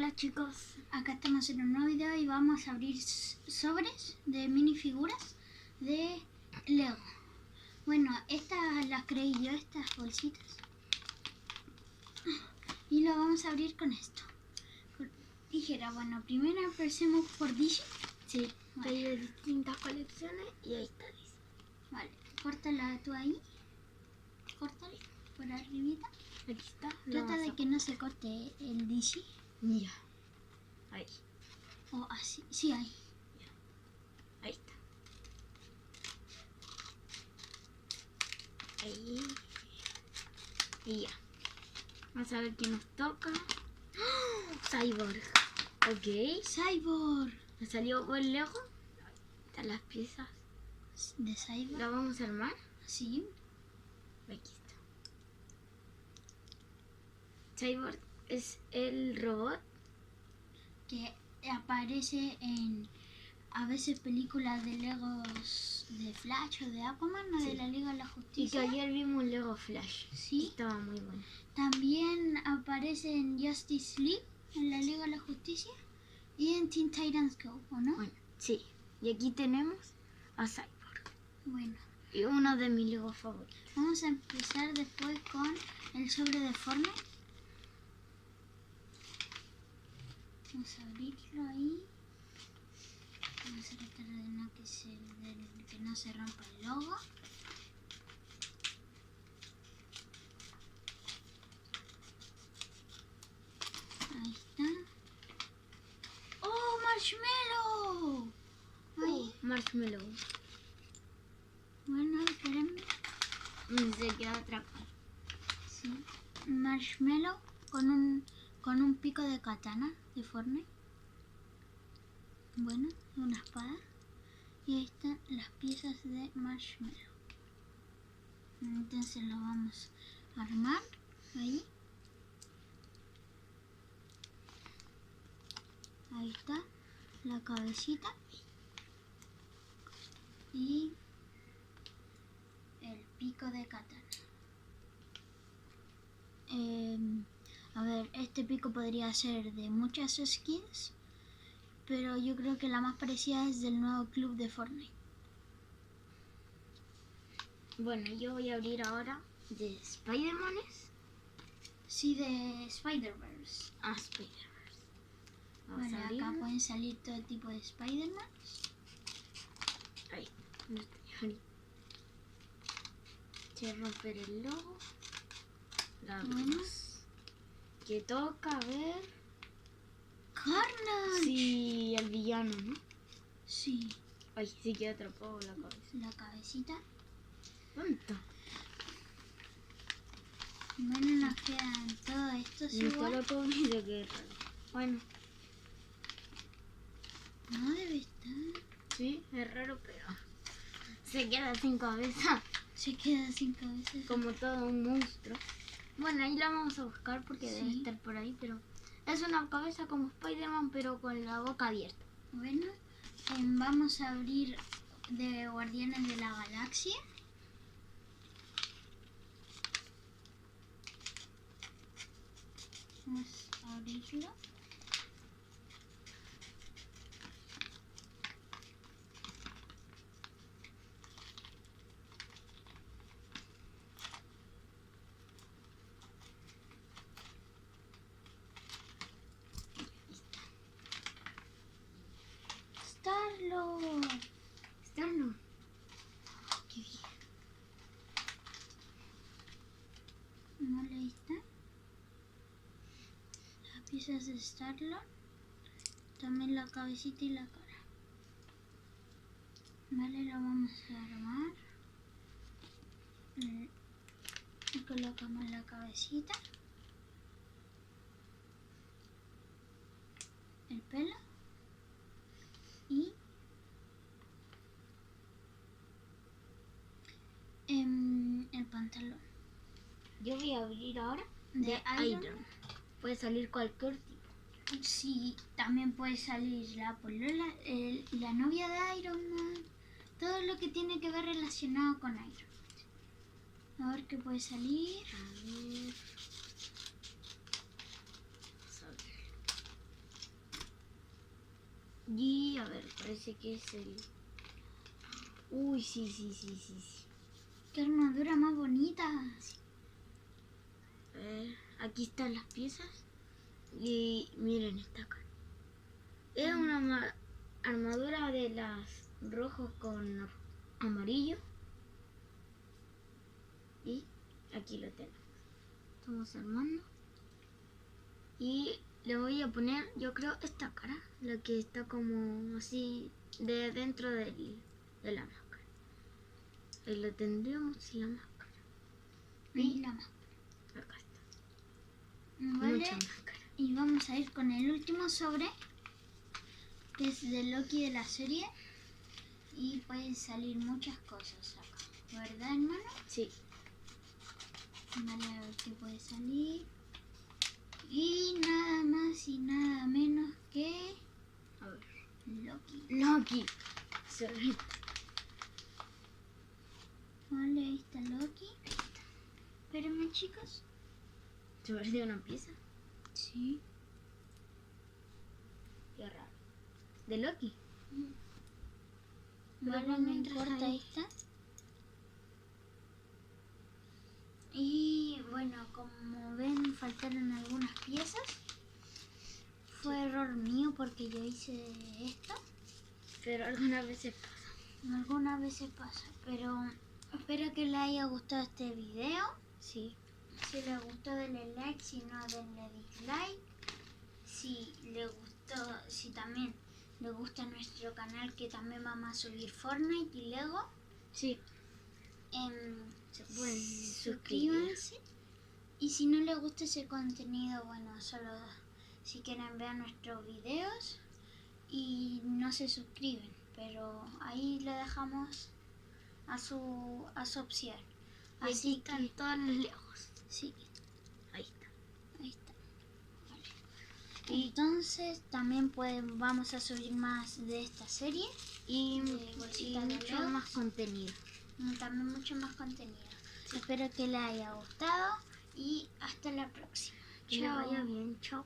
Hola chicos, Acá estamos en un nuevo video y vamos a abrir sobres de minifiguras de Lego. Bueno, estas las creí yo, estas bolsitas. Y lo vamos a abrir con esto. Con tijera. Bueno, primero empecemos por DC. sí, Vale. hay de distintas colecciones y ahí está, dice. Vale, córtala tú ahí. Córtala por arribita. Aquí está. Trata de que no se corte el DC. Ya, ahí, O así, sí, ahí. ahí está. Ahí. Y ya. Vamos a ver qué nos toca. ¡Oh! Cyborg. Ok. Cyborg. Me salió buen Lego. Están las piezas. ¿De Cyborg? ¿La vamos a armar? Sí. Aquí está. Cyborg es el robot. Que aparece en a veces películas de Legos de Flash o de Aquaman o Sí. de la Liga de la Y que Justicia. ayer vimos un Lego Flash. Sí. Estaba muy bueno. También aparece en Justice League, en la Liga de la Justicia y en Teen Titans Go, ¿o no? Bueno, sí. Y aquí tenemos a Cyborg. Bueno, Y uno de mis Legos favoritos. vamos a empezar después con el sobre de Fortnite. Vamos a abrirlo ahí. Vamos a tratar de que no se rompa el logo. Ahí está. ¡Oh, marshmallow! Ahí. Marshmallow. Bueno, espérenme. Se queda atrapado. Sí. Marshmallow con un pico de katana de Fortnite. Bueno, una espada. Y ahí están las piezas de marshmallow. Entonces lo vamos a armar ahí. Ahí está la cabecita y el pico de katana. A ver, este pico podría ser de muchas skins, pero yo creo que la más parecida es del nuevo club de Fortnite. Bueno, yo voy a abrir ahora de Spider-Man. Sí, de Spider-Verse. Ah, Spider-Man. Vamos Bueno, a acá abrir. pueden salir todo tipo de Spider-Man. Ahí. No está ahí. Voy a romper el logo. La Bueno. abrimos. Que toca, a ver. Carnage. Sí, el villano, ¿no? Sí, Ay, sí queda atrapado la cabeza. la cabecita. ¿Cuánto? Bueno, nos quedan todo esto Me igual. coloco mira que raro. Bueno, No debe estar. sí, es raro, pero se queda sin cabeza. Se queda sin cabeza. Como todo un monstruo. Bueno, ahí la vamos a buscar porque debe Sí. estar por ahí, pero es una cabeza como Spider-Man, pero con la boca abierta. Bueno, vamos a abrir de Guardianes de la Galaxia. Vamos a abrirlo. Star-Lord. Star-Lord. Qué bien. Vale, ahí está. Las piezas de Star-Lord. También la cabecita y la cara. Vale, lo vamos a armar. Y colocamos la cabecita. El pelo. Y el pantalón. Yo voy a abrir ahora De Iron. Puede salir cualquier tipo. Sí, también puede salir la polola, la novia de Iron Man. Todo lo que tiene que ver relacionado con Iron Man. A ver qué puede salir. A ver. Vamos a ver. Y a ver, parece que es el... Uy, sí. Qué armadura más bonita. A ver, aquí están las piezas. Y miren esta cara. Es una armadura de las rojos con amarillo. Y aquí lo tenemos. Estamos armando. Y le voy a poner, yo creo, esta cara. La que está como así de dentro de la máscara. Ahí lo tendríamos en la máscara. Y la máscara. Acá está. Vale. Mucha máscara. Y vamos a ir con el último sobre, que es de Loki de la serie. Y pueden salir muchas cosas acá, ¿verdad, hermano? Sí. Vale, a ver qué puede salir. Y nada más y nada menos que A ver. Loki. Loki. Sorry. Vale, ahí está Loki. Espérenme, chicos. ¿Se perdió una pieza? Sí. Qué raro. ¿De Loki? Pero Vale, por no mientras importa, ahí. ahí está. Y bueno, como ven, faltaron algunas piezas. Fue error mío porque yo hice esto. Pero algunas veces pasa. Algunas veces pasa, pero espero que les haya gustado este video. Sí. Si les gustó, denle like, si no, denle dislike. Si les gustó, si también les gusta nuestro canal, que también vamos a subir Fortnite y Lego, Sí. Se pueden suscribir. suscríbanse. Y si no les gusta ese contenido, bueno, solo si quieren ver nuestros videos y no se suscriben, pero ahí le dejamos a su opción. Y aquí Así están que todos los lejos. sí, Ahí está. ahí está. Vale. Entonces también vamos a subir más de esta serie Y bolsitas de mucho Lego. más contenido. y también mucho más contenido. Espero que les haya gustado y hasta la próxima. Que les vaya bien. Chao.